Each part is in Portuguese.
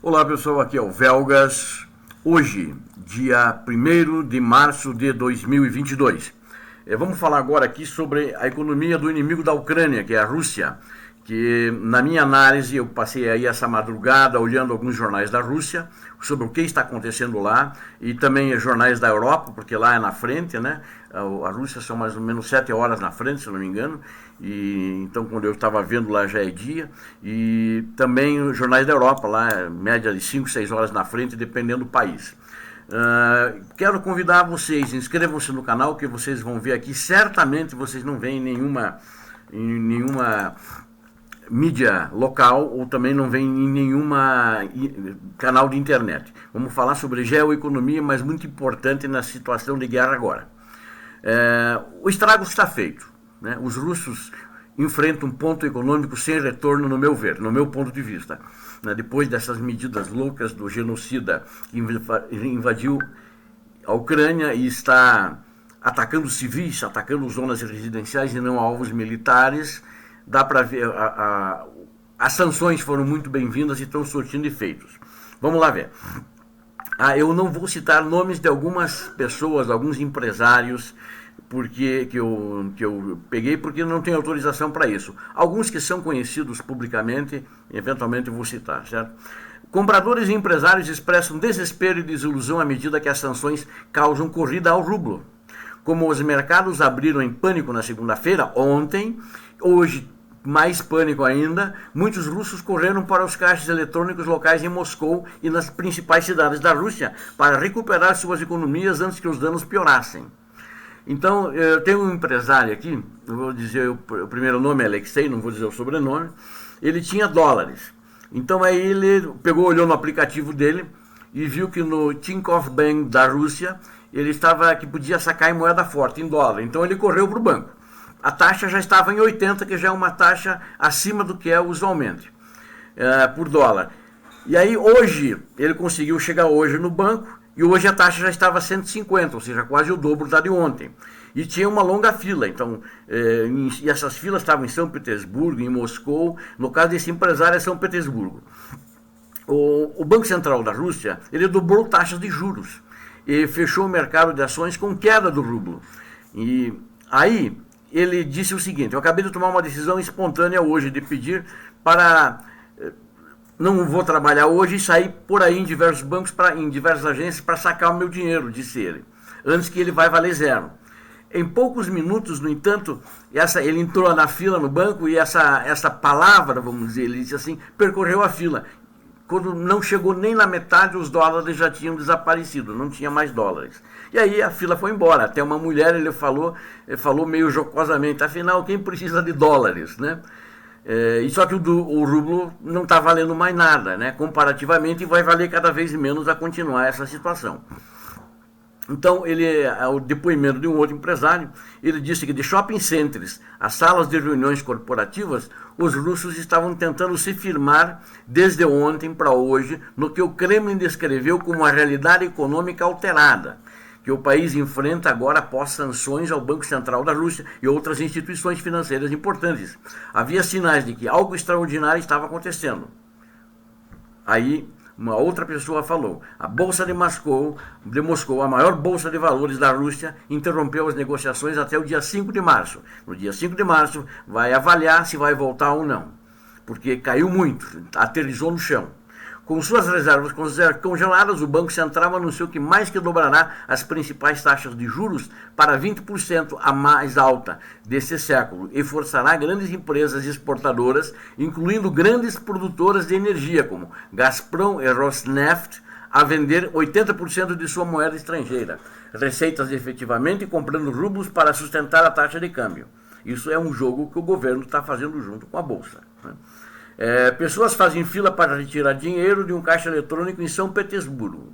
Olá pessoal, aqui é o Velgas. Hoje, dia 1º de março de 2022. Vamos falar agora aqui sobre a economia do inimigo da Ucrânia, que é a Rússia. Que na minha análise, eu passei aí essa madrugada olhando alguns jornais da Rússia sobre o que está acontecendo lá e também jornais da Europa, porque lá é na frente, né? A Rússia são mais ou menos 7 horas na frente, se não me engano, e então quando eu estava vendo lá já é dia, e também os jornais da Europa, lá média de 5, 6 horas na frente, dependendo do país. Quero convidar vocês, inscrevam-se no canal, que vocês vão ver aqui, certamente vocês não veem em nenhuma mídia local ou também não vem em nenhuma canal de internet. Vamos falar sobre geoeconomia, mas muito importante na situação de guerra agora. O estrago está feito, né? Os russos enfrentam um ponto econômico sem retorno, no meu ver, no meu ponto de vista, né? Depois dessas medidas loucas do genocida que invadiu a Ucrânia e está atacando civis, atacando zonas residenciais e não alvos militares. Dá para ver, as sanções foram muito bem-vindas e estão surtindo efeitos. Vamos lá ver. Eu não vou citar nomes de algumas pessoas, alguns empresários, porque que eu peguei, porque não tenho autorização para isso. Alguns que são conhecidos publicamente, eventualmente eu vou citar, certo? Compradores e empresários expressam desespero e desilusão à medida que as sanções causam corrida ao rublo. Como os mercados abriram em pânico na segunda-feira, ontem, hoje mais pânico ainda, muitos russos correram para os caixas eletrônicos locais em Moscou e nas principais cidades da Rússia para recuperar suas economias antes que os danos piorassem. Então, eu tenho um empresário aqui, eu vou dizer o primeiro nome é Alexei, não vou dizer o sobrenome, ele tinha dólares. Então aí ele olhou no aplicativo dele e viu que no Tinkoff Bank da Rússia ele estava que podia sacar em moeda forte, em dólar. Então ele correu para o banco. A taxa já estava em 80, que já é uma taxa acima do que é usualmente, por dólar. E aí hoje, ele conseguiu chegar hoje no banco, e hoje a taxa já estava 150, ou seja, quase o dobro da de ontem. E tinha uma longa fila, então, e essas filas estavam em São Petersburgo, em Moscou, no caso desse empresário é São Petersburgo. O Banco Central da Rússia, ele dobrou taxas de juros, e fechou o mercado de ações com queda do rublo. E aí ele disse o seguinte: eu acabei de tomar uma decisão espontânea hoje de pedir para não vou trabalhar hoje e sair por aí em diversos bancos, em diversas agências para sacar o meu dinheiro, disse ele, antes que ele vai valer zero. Em poucos minutos, no entanto, ele entrou na fila no banco e essa palavra, vamos dizer, ele disse assim, percorreu a fila. Quando não chegou nem na metade, os dólares já tinham desaparecido, não tinha mais dólares. E aí a fila foi embora. Até uma mulher, ele falou meio jocosamente, afinal, quem precisa de dólares, né? E só que o rublo não está valendo mais nada, né? Comparativamente, vai valer cada vez menos a continuar essa situação. Então, o depoimento de um outro empresário, ele disse que de shopping centers a salas de reuniões corporativas, os russos estavam tentando se firmar desde ontem para hoje no que o Kremlin descreveu como uma realidade econômica alterada, que o país enfrenta agora após sanções ao Banco Central da Rússia e outras instituições financeiras importantes. Havia sinais de que algo extraordinário estava acontecendo. Aí uma outra pessoa falou: a Bolsa de Moscou, a maior bolsa de valores da Rússia, interrompeu as negociações até o dia 5 de março. No dia 5 de março vai avaliar se vai voltar ou não, porque caiu muito, aterrissou no chão. Com suas reservas congeladas, o Banco Central anunciou que mais que dobrará as principais taxas de juros para 20% a mais alta desse século e forçará grandes empresas exportadoras, incluindo grandes produtoras de energia, como Gazprom e Rosneft, a vender 80% de sua moeda estrangeira, receitas efetivamente comprando rublos para sustentar a taxa de câmbio. Isso é um jogo que o governo está fazendo junto com a Bolsa, né? Pessoas fazem fila para retirar dinheiro de um caixa eletrônico em São Petersburgo.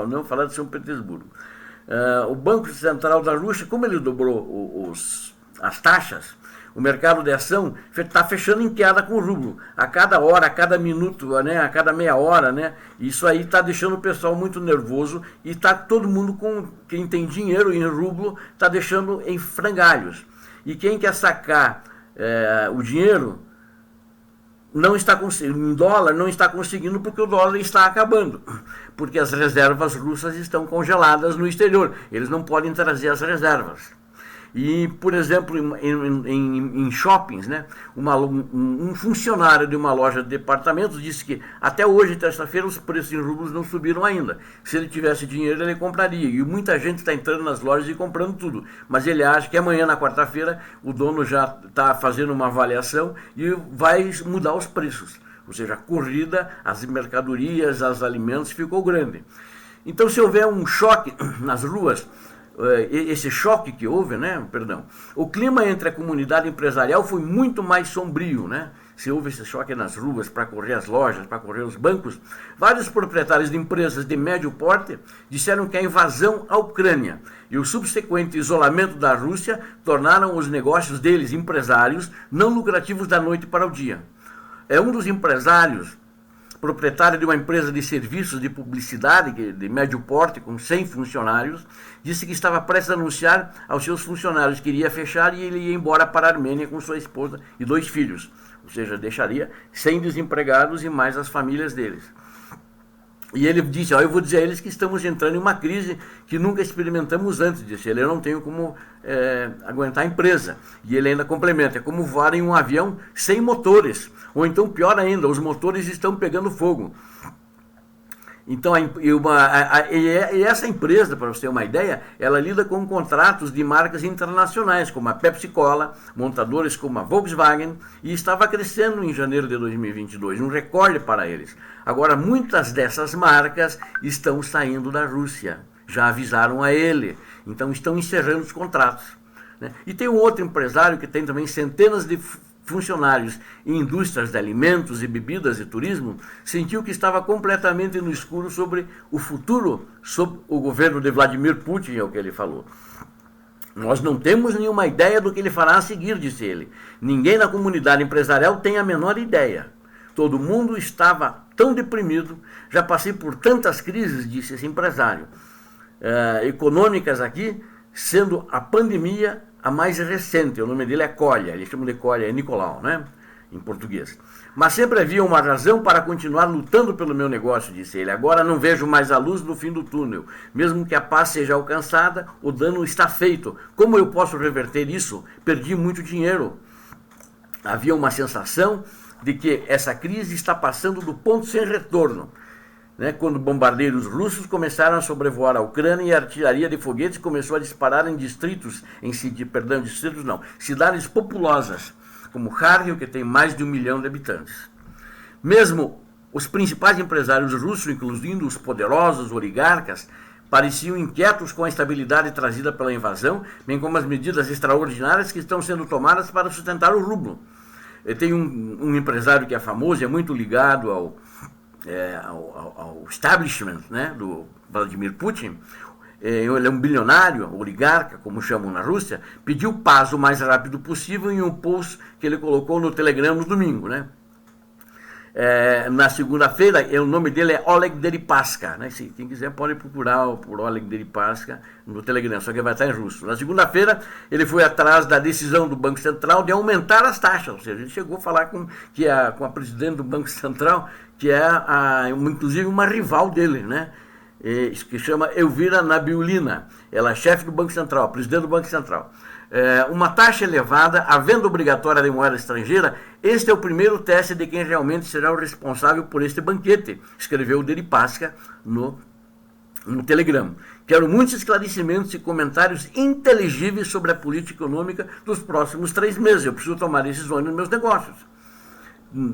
Não falar de São Petersburgo. O Banco Central da Rússia, como ele dobrou as taxas, o mercado de ação está fechando em queda com o rublo. A cada hora, a cada minuto, né, a cada meia hora, né, isso aí está deixando o pessoal muito nervoso e está todo mundo, quem tem dinheiro em rublo, está deixando em frangalhos. E quem quer sacar o dinheiro não está conseguindo, em dólar não está conseguindo porque o dólar está acabando, porque as reservas russas estão congeladas no exterior, eles não podem trazer as reservas. E, por exemplo, em shoppings, né, um funcionário de uma loja de departamentos disse que até hoje, terça-feira, os preços em rublos não subiram ainda. Se ele tivesse dinheiro, ele compraria. E muita gente está entrando nas lojas e comprando tudo. Mas ele acha que amanhã, na quarta-feira, o dono já está fazendo uma avaliação e vai mudar os preços. Ou seja, a corrida, as mercadorias, os alimentos ficou grande. Então, se houver um choque nas ruas, esse choque que houve, né, perdão, o clima entre a comunidade empresarial foi muito mais sombrio, né? Se houve esse choque nas ruas para correr as lojas, para correr os bancos, vários proprietários de empresas de médio porte disseram que a invasão à Ucrânia e o subsequente isolamento da Rússia tornaram os negócios deles, empresários, não lucrativos da noite para o dia. É um dos empresários, proprietário de uma empresa de serviços de publicidade de médio porte, com 100 funcionários, disse que estava prestes a anunciar aos seus funcionários que iria fechar e ele ia embora para a Armênia com sua esposa e 2 filhos. Ou seja, deixaria 100 desempregados e mais as famílias deles. E ele disse, eu vou dizer a eles que estamos entrando em uma crise que nunca experimentamos antes. Disse ele, eu não tenho como aguentar a empresa. E ele ainda complementa, é como voar em um avião sem motores. Ou então, pior ainda, os motores estão pegando fogo. Então, essa empresa, para você ter uma ideia, ela lida com contratos de marcas internacionais, como a Pepsi-Cola, montadores como a Volkswagen, e estava crescendo em janeiro de 2022, um recorde para eles. Agora, muitas dessas marcas estão saindo da Rússia, já avisaram a ele, então estão encerrando os contratos, né? E tem um outro empresário que tem também centenas de funcionários em indústrias de alimentos e bebidas e turismo, sentiu que estava completamente no escuro sobre o futuro, sobre o governo de Vladimir Putin, é o que ele falou. Nós não temos nenhuma ideia do que ele fará a seguir, disse ele. Ninguém na comunidade empresarial tem a menor ideia. Todo mundo estava tão deprimido, já passei por tantas crises, disse esse empresário, econômicas aqui, sendo a pandemia a mais recente. O nome dele é Colha, eles chamam de Colha, é Nicolau, né, em português. Mas sempre havia uma razão para continuar lutando pelo meu negócio, disse ele. Agora não vejo mais a luz no fim do túnel. Mesmo que a paz seja alcançada, o dano está feito. Como eu posso reverter isso? Perdi muito dinheiro. Havia uma sensação de que essa crise está passando do ponto sem retorno, né, quando bombardeiros russos começaram a sobrevoar a Ucrânia e a artilharia de foguetes começou a disparar em cidades populosas, como Kharkiv, que tem mais de 1 milhão de habitantes. Mesmo os principais empresários russos, incluindo os poderosos oligarcas, pareciam inquietos com a estabilidade trazida pela invasão, bem como as medidas extraordinárias que estão sendo tomadas para sustentar o rublo. Tem um empresário que é famoso, é muito ligado ao establishment, né, do Vladimir Putin. Ele é um bilionário, oligarca, como chamam na Rússia, pediu paz o mais rápido possível em um post que ele colocou no Telegram no domingo, né? Na segunda-feira, o nome dele é Oleg Deripaska, né? Quem quiser pode procurar por Oleg Deripaska no Telegram, só que vai estar em russo. Na segunda-feira, ele foi atrás da decisão do Banco Central de aumentar as taxas, ou seja, ele chegou a falar com a presidente do Banco Central, que é inclusive uma rival dele, né? Que chama Elvira Nabiulina. Ela é chefe do Banco Central, presidente do Banco Central. Uma taxa elevada, a venda obrigatória de moeda estrangeira, este é o primeiro teste de quem realmente será o responsável por este banquete, escreveu o Deripaska no Telegram. Quero muitos esclarecimentos e comentários inteligíveis sobre a política econômica dos próximos 3 meses. Eu preciso tomar decisões nos meus negócios.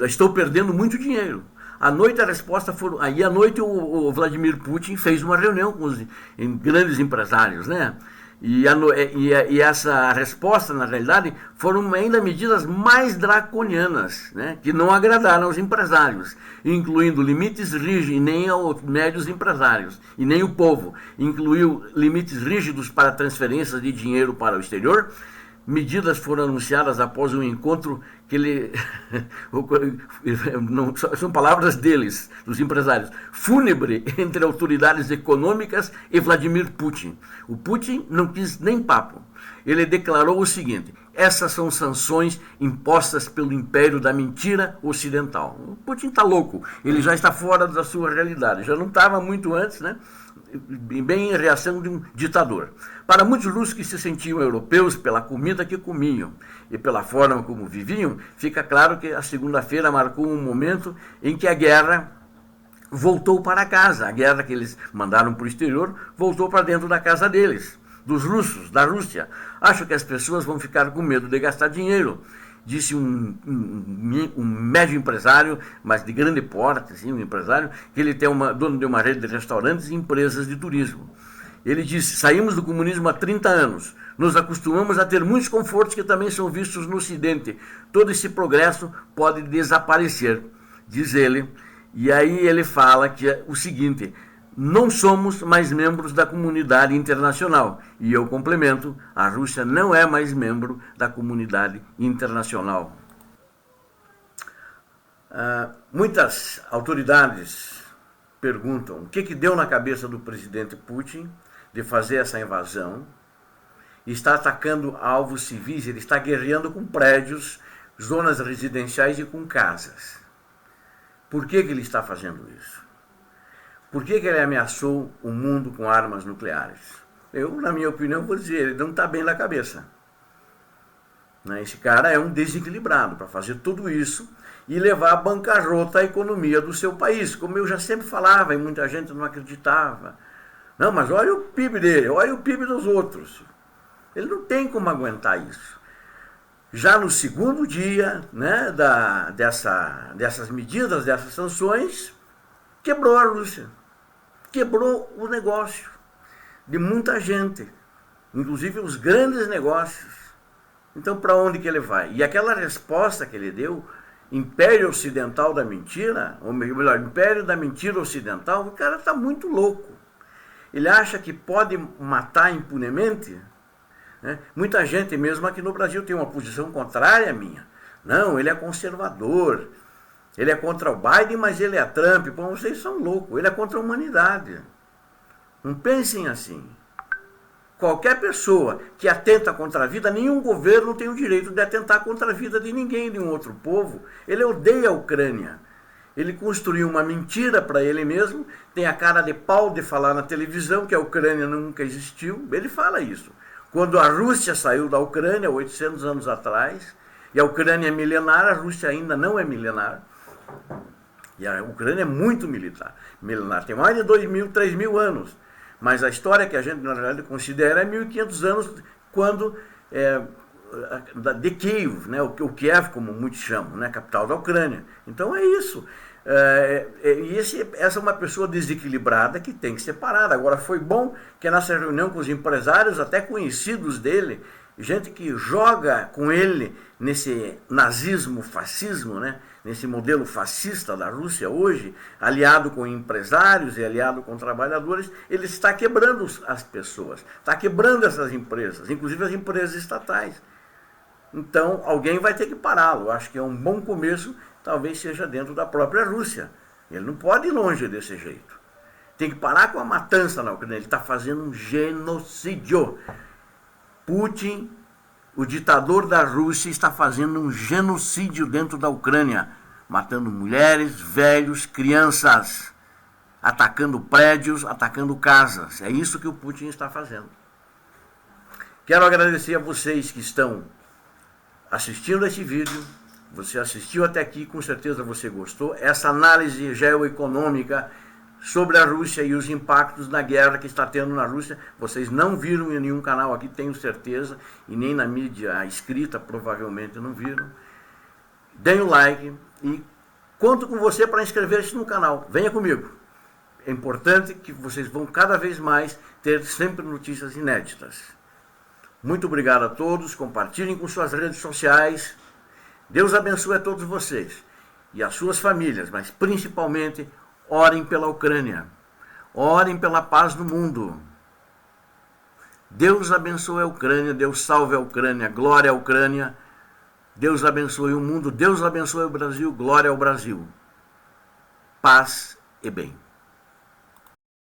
Estou perdendo muito dinheiro. À noite a resposta foi... Aí à noite o Vladimir Putin fez uma reunião com os grandes empresários, né? E essa resposta, na realidade, foram ainda medidas mais draconianas, né, que não agradaram aos empresários, incluindo limites rígidos, e nem aos médios empresários, e nem o povo. Incluiu limites rígidos para transferências de dinheiro para o exterior. Medidas foram anunciadas após um encontro que ele... não, são palavras deles, dos empresários. Fúnebre entre autoridades econômicas e Vladimir Putin. O Putin não quis nem papo. Ele declarou o seguinte: Essas são sanções impostas pelo império da mentira ocidental. O Putin está louco, ele já está fora da sua realidade, já não estava muito antes, né? Bem em reação de um ditador. Para muitos russos que se sentiam europeus pela comida que comiam e pela forma como viviam, fica claro que a segunda-feira marcou um momento em que a guerra voltou para casa. A guerra que eles mandaram para o exterior voltou para dentro da casa deles, dos russos, da Rússia. Acho que as pessoas vão ficar com medo de gastar dinheiro, disse um médio empresário, mas de grande porte, assim, um empresário, que ele tem dono de uma rede de restaurantes e empresas de turismo. Ele disse: saímos do comunismo há 30 anos, nos acostumamos a ter muitos confortos que também são vistos no Ocidente. Todo esse progresso pode desaparecer, diz ele. E aí ele fala que é o seguinte: não somos mais membros da comunidade internacional. E eu complemento, a Rússia não é mais membro da comunidade internacional. Muitas autoridades perguntam o que deu na cabeça do presidente Putin de fazer essa invasão. Está atacando alvos civis, ele está guerreando com prédios, zonas residenciais e com casas. Por que ele está fazendo isso? Por que ele ameaçou o mundo com armas nucleares? Eu, na minha opinião, vou dizer, ele não está bem na cabeça. Esse cara é um desequilibrado para fazer tudo isso e levar à bancarrota a economia do seu país. Como eu já sempre falava e muita gente não acreditava. Não, mas olha o PIB dele, olha o PIB dos outros. Ele não tem como aguentar isso. Já no segundo dia, né, dessas medidas, dessas sanções, quebrou a Rússia. Quebrou o negócio de muita gente, inclusive os grandes negócios. Então, para onde que ele vai? E aquela resposta que ele deu, Império Ocidental da Mentira, ou melhor, Império da Mentira Ocidental, o cara está muito louco. Ele acha que pode matar impunemente, né? Muita gente, mesmo aqui no Brasil, tem uma posição contrária à minha. Não, ele é conservador, ele é contra o Biden, mas ele é Trump. Pô, vocês são loucos, ele é contra a humanidade. Não pensem assim. Qualquer pessoa que atenta contra a vida, nenhum governo tem o direito de atentar contra a vida de ninguém, de um outro povo. Ele odeia a Ucrânia. Ele construiu uma mentira para ele mesmo, tem a cara de pau de falar na televisão que a Ucrânia nunca existiu. Ele fala isso. Quando a Rússia saiu da Ucrânia, 800 anos atrás, e a Ucrânia é milenar, a Rússia ainda não é milenar, e a Ucrânia é muito milenar, tem mais de 2.000, 3.000 anos, mas a história que a gente, na realidade, considera é 1.500 anos, quando de Kiev, né, o Kiev, como muitos chamam, né, capital da Ucrânia. Então é isso. Essa é uma pessoa desequilibrada que tem que ser parada. Agora, foi bom que nessa reunião com os empresários, até conhecidos dele, gente que joga com ele nesse nazismo, fascismo, né, nesse modelo fascista da Rússia hoje, aliado com empresários e aliado com trabalhadores, ele está quebrando as pessoas, está quebrando essas empresas, inclusive as empresas estatais. Então, alguém vai ter que pará-lo. Acho que é um bom começo, talvez seja dentro da própria Rússia. Ele não pode ir longe desse jeito. Tem que parar com a matança na Ucrânia. Ele está fazendo um genocídio. Putin, o ditador da Rússia, está fazendo um genocídio dentro da Ucrânia, matando mulheres, velhos, crianças, atacando prédios, atacando casas. É isso que o Putin está fazendo. Quero agradecer a vocês que estão assistindo esse vídeo. Você assistiu até aqui, com certeza você gostou. Essa análise geoeconômica sobre a Rússia e os impactos da guerra que está tendo na Rússia, vocês não viram em nenhum canal aqui, tenho certeza, e nem na mídia escrita, provavelmente não viram. Deem o like e conto com você para inscrever-se no canal. Venha comigo. É importante que vocês vão cada vez mais ter sempre notícias inéditas. Muito obrigado a todos, compartilhem com suas redes sociais. Deus abençoe a todos vocês e as suas famílias, mas principalmente orem pela Ucrânia, orem pela paz no mundo. Deus abençoe a Ucrânia, Deus salve a Ucrânia, glória à Ucrânia, Deus abençoe o mundo, Deus abençoe o Brasil, glória ao Brasil. Paz e bem.